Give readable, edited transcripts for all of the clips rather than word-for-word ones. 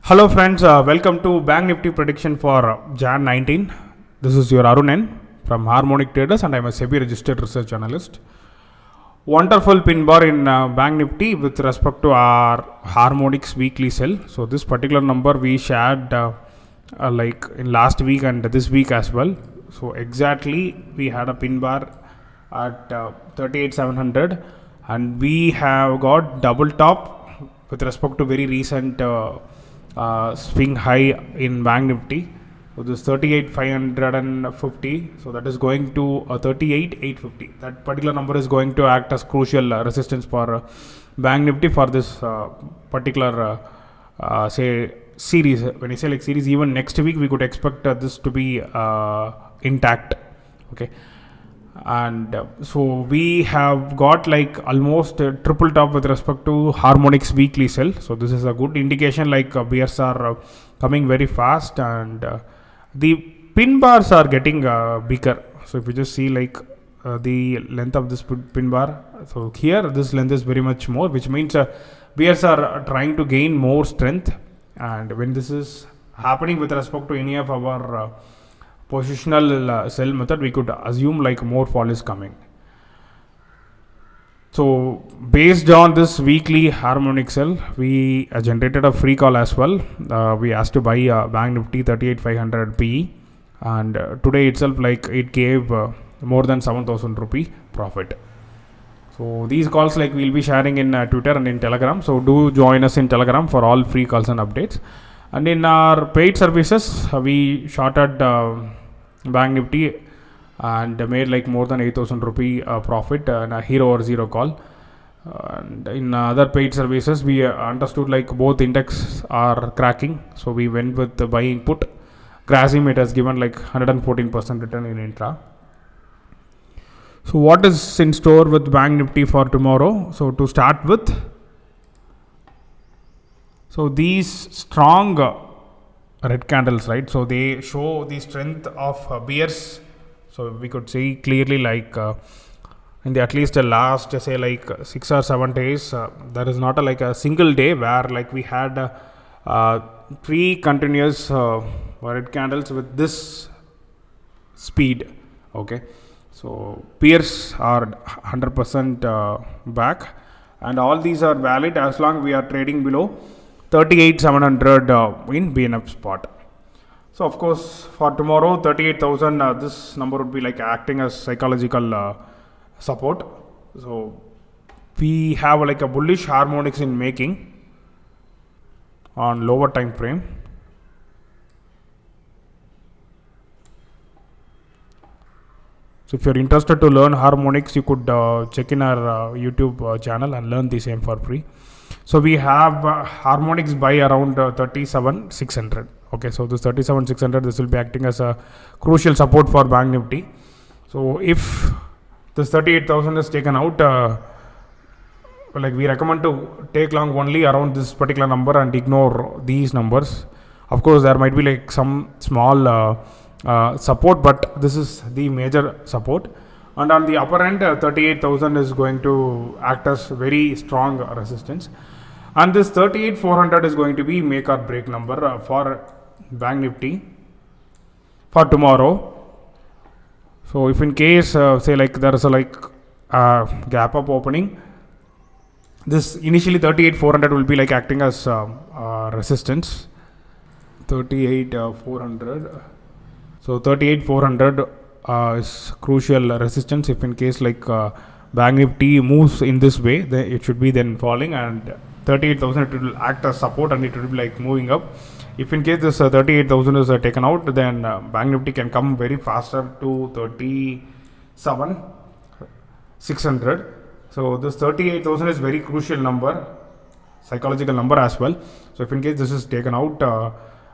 Hello friends, welcome to Bank Nifty prediction for Jan 19. This is your Arun N from Harmonic Traders and I am a SEBI registered research analyst. Wonderful pin bar in Bank Nifty with respect to our Harmonics weekly sell. So this particular number we shared like in last week and this week as well. So exactly we had a pin bar at 38,700 and we have got double top with respect to very recent swing high in Bank Nifty. So this 38,550. So that is going to 38,850. That particular number is going to act as crucial resistance for Bank Nifty for this particular say series. When I say like series, even next week we could expect this to be intact. Okay. And so we have got like almost triple top with respect to Harmonics weekly sell. So this is a good indication like bears are coming very fast and the pin bars are getting bigger. So if you just see like the length of this pin bar, so here this length is very much more, which means bears are trying to gain more strength. And when this is happening with respect to any of our positional sell method, we could assume like more fall is coming. So based on this weekly harmonic sell, we generated a free call as well. We asked to buy Bank Nifty 38,500 PE and today itself like it gave more than 7,000 rupee profit. So these calls like we'll be sharing in Twitter and in Telegram. So do join us in Telegram for all free calls and updates. And in our paid services, we shorted Bank Nifty and made like more than 8,000 rupee profit in a hero or zero call. And in other paid services, we understood like both index are cracking. So we went with the buying put. Grasim, it has given like 114% return in intra. So what is in store with Bank Nifty for tomorrow? So to start with, so these strong red candles, right? So they show the strength of bears. So we could see clearly like in the at least the last say like 6 or 7 days, there is not like a single day where like we had 3 continuous red candles with this speed. Okay, so peers are 100% back and all these are valid as long we are trading below 38,700 in BNF spot. So of course for tomorrow 38,000 this number would be like acting as psychological support. So we have like a bullish harmonics in making on lower time frame. So if you're interested to learn harmonics, you could check in our YouTube channel and learn the same for free. So we have harmonics buy around 37,600. Okay, so this 37,600, this will be acting as a crucial support for Bank Nifty. So if this 38,000 is taken out, like we recommend to take long only around this particular number and ignore these numbers. Of course, there might be like some small support, but this is the major support. And on the upper end, 38,000 is going to act as very strong resistance. And this 38,400 is going to be make or break number for Bank Nifty for tomorrow. So if in case say like there is a like gap up opening, this initially 38,400 will be like acting as resistance. 38,400. So 38,400 is crucial resistance. If in case like Bank Nifty moves in this way, then it should be then falling, and 38,000 it will act as support and it will be like moving up. If in case this 38,000 is taken out, then Bank Nifty can come very faster to 37,600. So this 38,000 is very crucial number, psychological number as well. So if in case this is taken out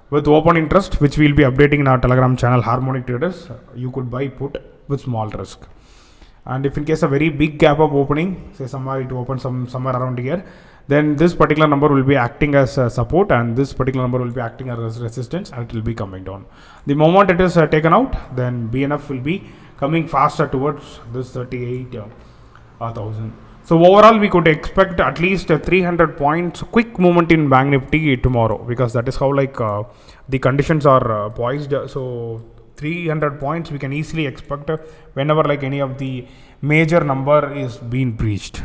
with open interest, which we will be updating in our Telegram channel Harmonic Traders, you could buy put with small risk. And if in case a very big gap up opening, say somewhere it opens somewhere around here, then this particular number will be acting as support and this particular number will be acting as resistance and it will be coming down. The moment it is taken out, then BNF will be coming faster towards this 38,000. So overall, we could expect at least 300 points quick movement in Bank Nifty tomorrow, because that is how the conditions are poised. So 300 points we can easily expect whenever any of the major number is being breached.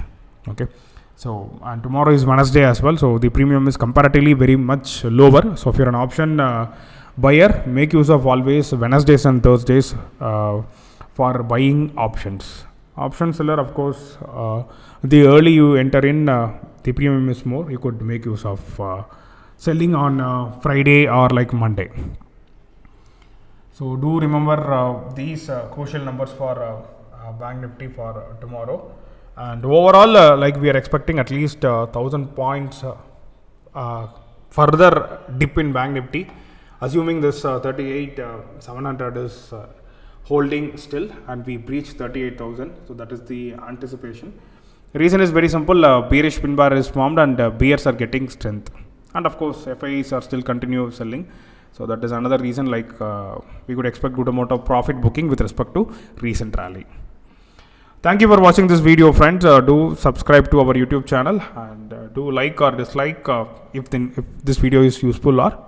Okay. So, and tomorrow is Wednesday as well. So the premium is comparatively very much lower. So if you're an option buyer, make use of always Wednesdays and Thursdays for buying options. Option seller, of course, the early you enter in, the premium is more. You could make use of selling on Friday or Monday. So do remember these crucial numbers for Bank Nifty for tomorrow. And overall, we are expecting at least 1,000 points further dip in Bank Nifty, assuming this 38,700 is holding still, and we breach 38,000. So that is the anticipation. The reason is very simple. Bearish pin bar is formed, and bears are getting strength, and of course FIs are still continue selling. So that is another reason we could expect good amount of profit booking with respect to recent rally. Thank you for watching this video, friends. Do subscribe to our YouTube channel, and do like or dislike if this video is useful or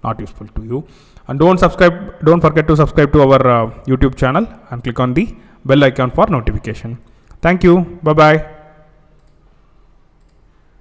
not useful to you. And don't forget to subscribe to our YouTube channel and click on the bell icon for notification. Thank you. Bye bye.